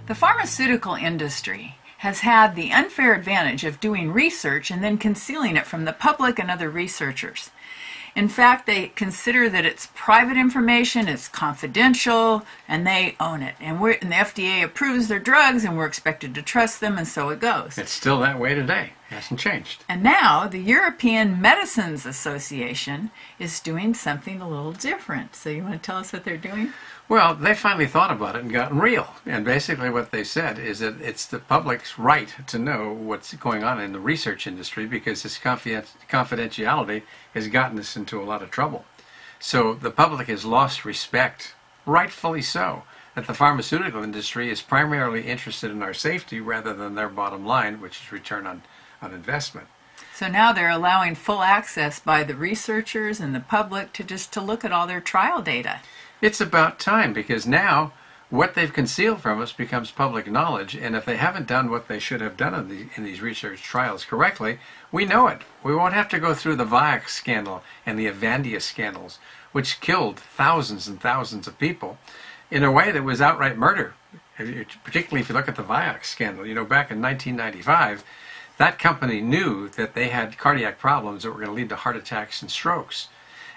The pharmaceutical industry has had the unfair advantage of doing research and then concealing it from the public and other researchers. In fact, they consider that it's private information, it's confidential, and they own it. And the FDA approves their drugs, and we're expected to trust them, and so it goes. It's still that way today. It hasn't changed. And now the European Medicines Association is doing something a little different. So you want to tell us what they're doing? Well, they finally thought about it and gotten real. And basically what they said is that it's the public's right to know what's going on in the research industry because this confidentiality has gotten us into a lot of trouble. So the public has lost respect, rightfully so, that the pharmaceutical industry is primarily interested in our safety rather than their bottom line, which is return on investment. So now they're allowing full access by the researchers and the public to look at all their trial data. It's about time, because now what they've concealed from us becomes public knowledge, and if they haven't done what they should have done in these research trials correctly, we know it. We won't have to go through the Vioxx scandal and the Avandia scandals, which killed thousands and thousands of people in a way that was outright murder, particularly if you look at the Vioxx scandal. You know, back in 1995, that company knew that they had cardiac problems that were going to lead to heart attacks and strokes.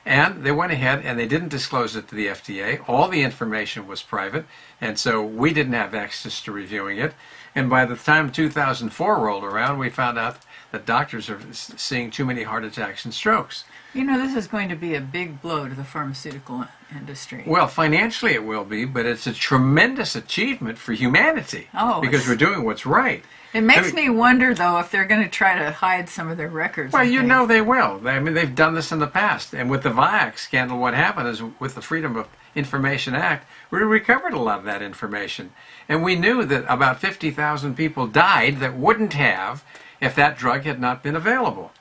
And they went ahead and they didn't disclose it to the FDA. All the information was private, and so we didn't have access to reviewing it. And by the time 2004 rolled around, we found out that doctors are seeing too many heart attacks and strokes. You know, this is going to be a big blow to the pharmaceutical industry. Well, financially it will be, but it's a tremendous achievement for humanity because we're doing what's right. It makes me wonder, though, if they're going to try to hide some of their records. Well, you know they will. I mean, they've done this in the past. And with the Vioxx scandal, what happened is with the Freedom of Information Act, we recovered a lot of that information. And we knew that about 50,000 people died that wouldn't have if that drug had not been available.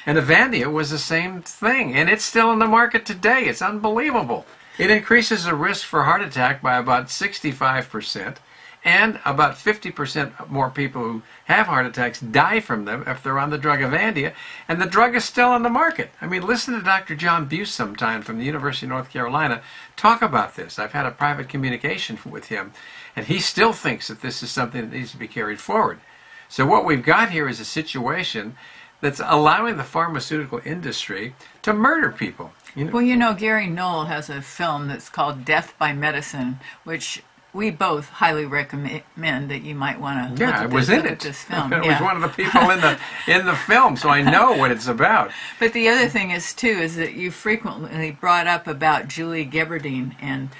And Avandia was the same thing. And it's still in the market today. It's unbelievable. It increases the risk for heart attack by about 65%. And about 50% more people who have heart attacks die from them if they're on the drug Avandia, and the drug is still on the market. I mean, listen to Dr. John Buse sometime from the University of North Carolina talk about this. I've had a private communication with him, and he still thinks that this is something that needs to be carried forward. So what we've got here is a situation that's allowing the pharmaceutical industry to murder people. You know? Well, you know, Gary Knoll has a film that's called Death by Medicine, which we both highly recommend that you might want to look at this film. I was one of the people in the film, so I know what it's about. But the other thing is, too, is that you frequently brought up about Julie Geberding and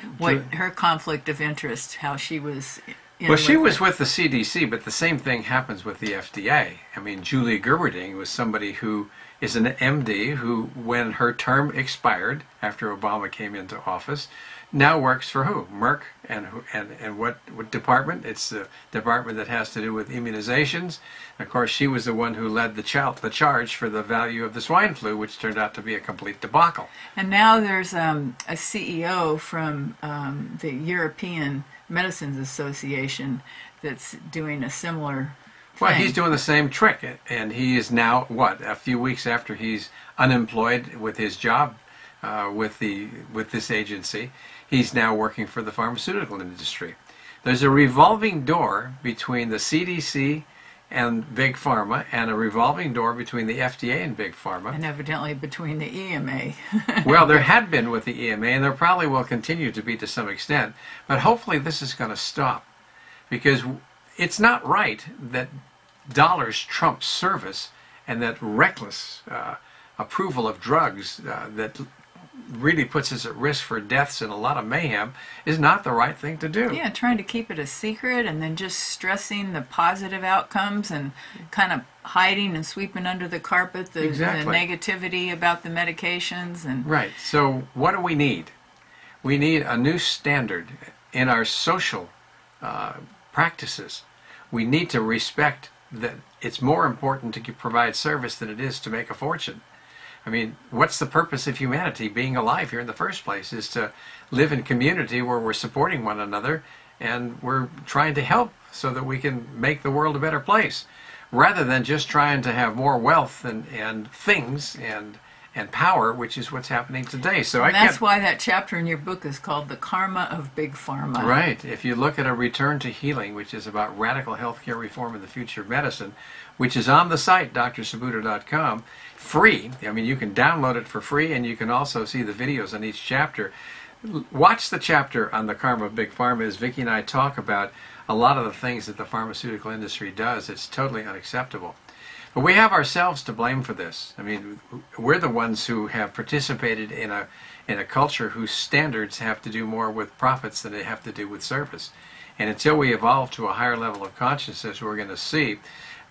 her conflict of interest, how she was Well, she was with the CDC, but the same thing happens with the FDA. I mean, Julie Geberding was somebody who is an MD who, when her term expired after Obama came into office, now works for who? Merck, and what department? It's the department that has to do with immunizations. And of course, she was the one who led the charge for the value of the swine flu, which turned out to be a complete debacle. And now there's a CEO from the European Medicines Association that's doing a similar thing. Well, he's doing the same trick, and he is now, a few weeks after he's unemployed with his job with this agency, he's now working for the pharmaceutical industry. There's a revolving door between the CDC and Big Pharma, and a revolving door between the FDA and Big Pharma. And evidently between the EMA. Well, there had been with the EMA, and there probably will continue to be to some extent. But hopefully this is going to stop. Because it's not right that dollars trump service, and that reckless approval of drugs that really puts us at risk for deaths and a lot of mayhem is not the right thing to do. Yeah, trying to keep it a secret and then just stressing the positive outcomes and kind of hiding and sweeping under the carpet the negativity about the medications. Right. So what do we need? We need a new standard in our social practices. We need to respect that it's more important to provide service than it is to make a fortune. I mean, what's the purpose of humanity being alive here in the first place? Is to live in community where we're supporting one another and we're trying to help so that we can make the world a better place, rather than just trying to have more wealth and things and and power, which is what's happening today. So and that's why that chapter in your book is called The Karma of Big Pharma. Right. If you look at A Return to Healing, which is about radical healthcare reform in the future of medicine, which is on the site, drsabuto.com, free. I mean, you can download it for free, and you can also see the videos on each chapter. Watch the chapter on the karma of Big Pharma as Vicki and I talk about a lot of the things that the pharmaceutical industry does. It's totally unacceptable. But we have ourselves to blame for this. I mean, we're the ones who have participated in a culture whose standards have to do more with profits than they have to do with service. And until we evolve to a higher level of consciousness, we're going to see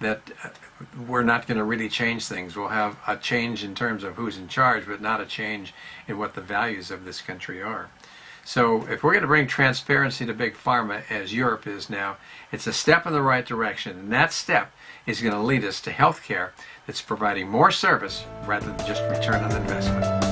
that we're not going to really change things. We'll have a change in terms of who's in charge, but not a change in what the values of this country are. So if we're going to bring transparency to Big Pharma, as Europe is now, it's a step in the right direction. And that step is going to lead us to health care that's providing more service rather than just return on investment.